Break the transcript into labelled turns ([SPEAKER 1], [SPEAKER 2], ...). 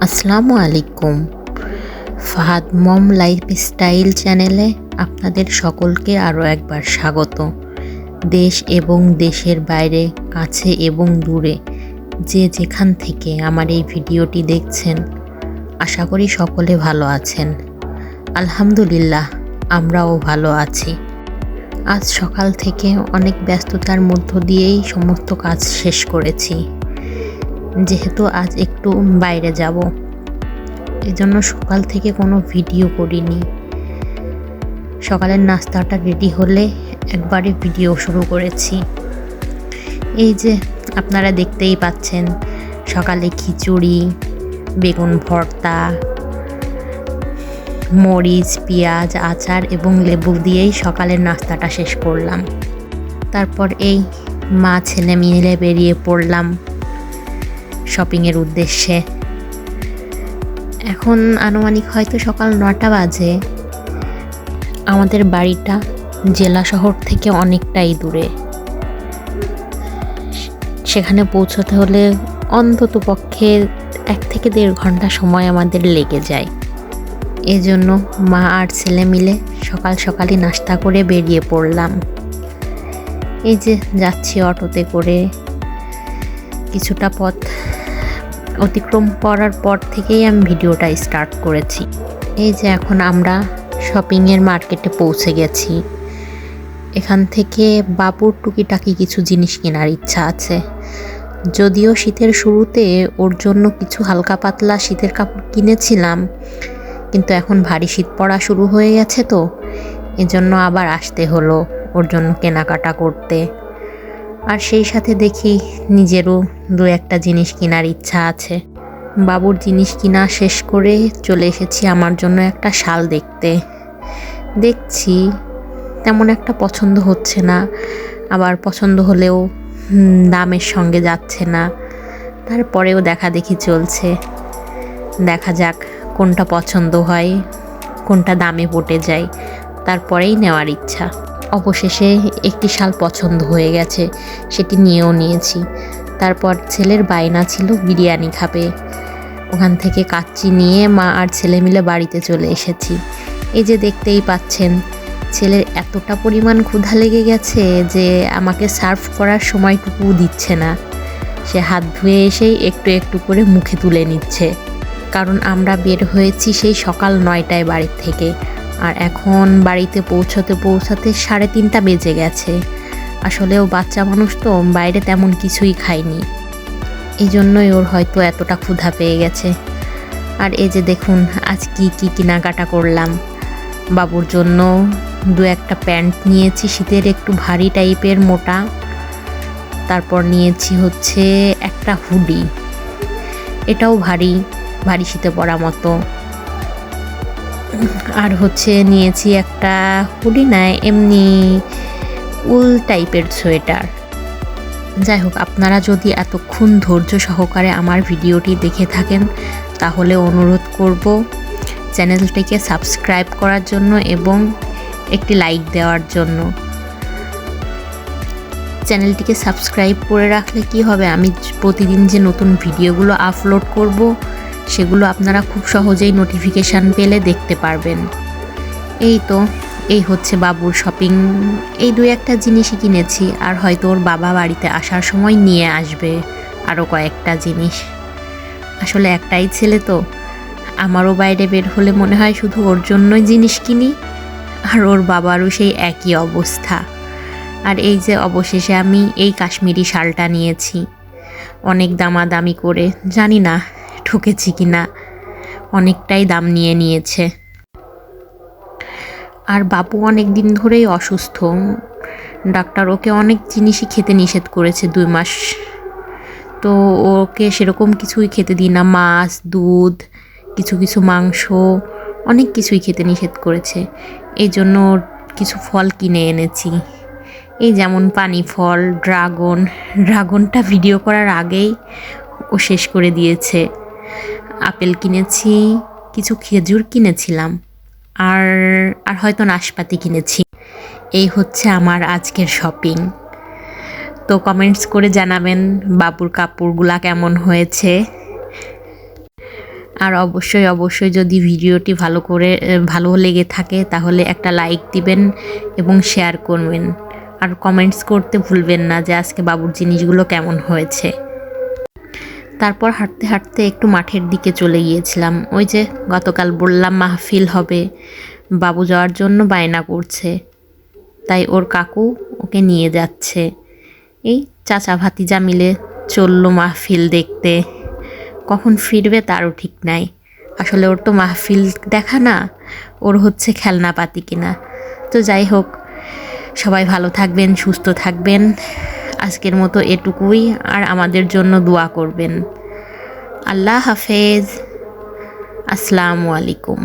[SPEAKER 1] আসসালামু আলাইকুম। ফাহাদ মম লাইফস্টাইল চ্যানেলে আপনাদের সকলকে আরও একবার স্বাগত। দেশ এবং দেশের বাইরে, কাছে এবং দূরে যে যেখান থেকে আমার এই ভিডিওটি দেখছেন, আশা করি সকলে ভালো আছেন। আলহামদুলিল্লাহ, আমরাও ভালো আছি। আজ সকাল থেকে অনেক ব্যস্ততার মধ্য দিয়েই সমস্ত কাজ শেষ করেছি। যেহেতু আজ একটু বাইরে যাব, এজন্য সকাল থেকে কোনো ভিডিও করিনি। সকালের নাস্তাটা রেডি হলে একবারে ভিডিও শুরু করেছি। এই যে আপনারা দেখতেই পাচ্ছেন, সকালে খিচুড়ি, বেগুন ভর্তা, মরিচ, পেঁয়াজ, আচার এবং লেবু দিয়েই সকালের নাস্তাটা শেষ করলাম। তারপর এই মা ছেলে মিলে বেরিয়ে পড়লাম শপিংয়ের উদ্দেশ্যে। এখন আনুমানিক হয়তো সকাল 9টা বাজে। আমাদের বাড়িটা জেলা শহর থেকে অনেকটাই দূরে। সেখানে পৌঁছতে হলে অন্তত পক্ষে 1 থেকে 1.5 ঘন্টা সময় আমাদের লেগে যায়। এজন্য মা আর ছেলে মিলে সকাল সকালই নাস্তা করে বেরিয়ে পড়লাম। এই যে যাচ্ছি অটোতে করে। কিছুটা পথ অতিক্রম করার পর থেকেই আমি ভিডিওটা স্টার্ট করেছি। এই যে এখন আমরা শপিংয়ের মার্কেটে পৌঁছে গেছি। এখান থেকে বাবুর টুকিটাকি কিছু জিনিস কেনার ইচ্ছা আছে। যদিও শীতের শুরুতে ওর জন্য কিছু হালকা পাতলা শীতের কাপড় কিনেছিলাম, কিন্তু এখন ভারী শীত পড়া শুরু হয়ে গেছে, তো এজন্য আবার আসতে হলো ওর জন্য কেনাকাটা করতে। আর সেই সাথে দেখি নিজেরও 2-1টা জিনিস কেনার ইচ্ছা আছে। বাবুর জিনিস কিনা শেষ করে চলে এসেছি আমার জন্য একটা শাল দেখতে। দেখছি তেমন একটা পছন্দ হচ্ছে না, আবার পছন্দ হলেও দামের সঙ্গে যাচ্ছে না। তারপরেও দেখাদেখি চলছে। দেখা যাক কোনটা পছন্দ হয়, কোনটা দামে পটে যায়, তারপরেই নেওয়ার ইচ্ছা। অবশেষে একটি শাল পছন্দ হয়ে গেছে, সেটি নিয়েও নিয়েছি। তারপর ছেলের বায়না ছিল বিরিয়ানি খাবে। ওখান থেকে কাচ্চি নিয়ে মা আর ছেলে মিলে বাড়িতে চলে এসেছি। এই যে দেখতেই পাচ্ছেন, ছেলের এতটা পরিমাণ ক্ষুধা লেগে গেছে যে আমাকে সার্ভ করার সময়টুকু দিচ্ছে না। সে হাত ধুয়ে এসেই একটু একটু করে মুখে তুলে নিচ্ছে। কারণ আমরা বের হয়েছি সেই সকাল 9টায় বাড়ির থেকে, আর এখন বাড়িতে পৌঁছাতে 3:30 বেজে গেছে। আসলেও বাচ্চা মানুষ তো, বাইরে তেমন কিছুই খায়নি, এই জন্যই ওর হয়তো এতটা ক্ষুধা পেয়ে গেছে। আর এই যে দেখুন আজ কি কেনাকাটা করলাম। বাবুর জন্য 2-1টা প্যান্ট নিয়েছি, শীতের একটু ভারী টাইপের মোটা। তারপর নিয়েছি হচ্ছে একটা হুডি, এটাও ভারী শীতে পরা মতো। আর হচ্ছে নিয়েছি একটা হুডি না, এমনি উল টাইপের সোয়েটার। যাই হোক, আপনারা যদি এতক্ষণ ধৈর্য সহকারে আমার ভিডিওটি দেখে থাকেন, তাহলে অনুরোধ করব চ্যানেলটিকে সাবস্ক্রাইব করার জন্য এবং একটি লাইক দেওয়ার জন্য। চ্যানেলটিকে সাবস্ক্রাইব করে রাখলে কি হবে, আমি প্রতিদিন যে নতুন ভিডিওগুলো আপলোড করব, সেগুলো আপনারা খুব সহজেই নোটিফিকেশান পেলে দেখতে পারবেন। এই হচ্ছে বাবুর শপিং। এই 2-1টা জিনিসই কিনেছি, আর হয়তো ওর বাবা বাড়িতে আসার সময় নিয়ে আসবে আরও কয়েকটা জিনিস। আসলে একটাই ছেলে তো, আমারও বাইরে বের হলে মনে হয় শুধু ওর জন্যই জিনিস কিনি, আর ওর বাবারও সেই একই অবস্থা। আর এই যে অবশেষে আমি এই কাশ্মীরি শালটা নিয়েছি অনেক দামাদামি করে। জানি না ঠকেছি কিনা, অনেকটাই দাম নিয়েছে। আর বাবু অনেক দিন ধরেই অসুস্থ। ডাক্তার ওকে অনেক জিনিসই খেতে নিষেধ করেছে 2 মাস। তো ওকে সেরকম কিছুই খেতে দিই না, মাছ, দুধ, কিছু মাংস, অনেক কিছুই খেতে নিষেধ করেছে। এই জন্য কিছু ফল কিনে এনেছি। এই যেমন পানি ফল, ড্রাগনটা ভিডিও করার আগেই ও শেষ করে দিয়েছে। আপেল কিনেছি, কিছু খেজুর কিনেছিলাম, আর হয়তো নাশপাতি কিনেছি। এই হচ্ছে আমার আজকের শপিং। তো কমেন্টস করে জানাবেন বাবুর কাপড়গুলা কেমন হয়েছে। আর অবশ্যই অবশ্যই যদি ভিডিওটি ভালো লেগে থাকে তাহলে একটা লাইক দিবেন এবং শেয়ার করবেন, আর কমেন্টস করতে ভুলবেন না যে আজকে বাবুর জিনিসগুলো কেমন হয়েছে। তারপর হাঁটতে হাঁটতে একটু মাঠের দিকে চলে গিয়েছিলাম। ওই যে গতকাল বললাম মাহফিল হবে, বাবু যাওয়ার জন্য বায়না করছে, তাই ওর কাকু ওকে নিয়ে যাচ্ছে। এই চাচা ভাতিজা মিলে চললো মাহফিল দেখতে। কখন ফিরবে তারও ঠিক নাই। আসলে ওর তো মাহফিল দেখা না, ওর হচ্ছে খেলনাপাতি কিনা। তো যাই হোক, সবাই ভালো থাকবেন, সুস্থ থাকবেন। আজকের মতো এটুকুই, আর আমাদের জন্য দোয়া করবেন। আল্লাহ হাফেজ। আসসালামু আলাইকুম।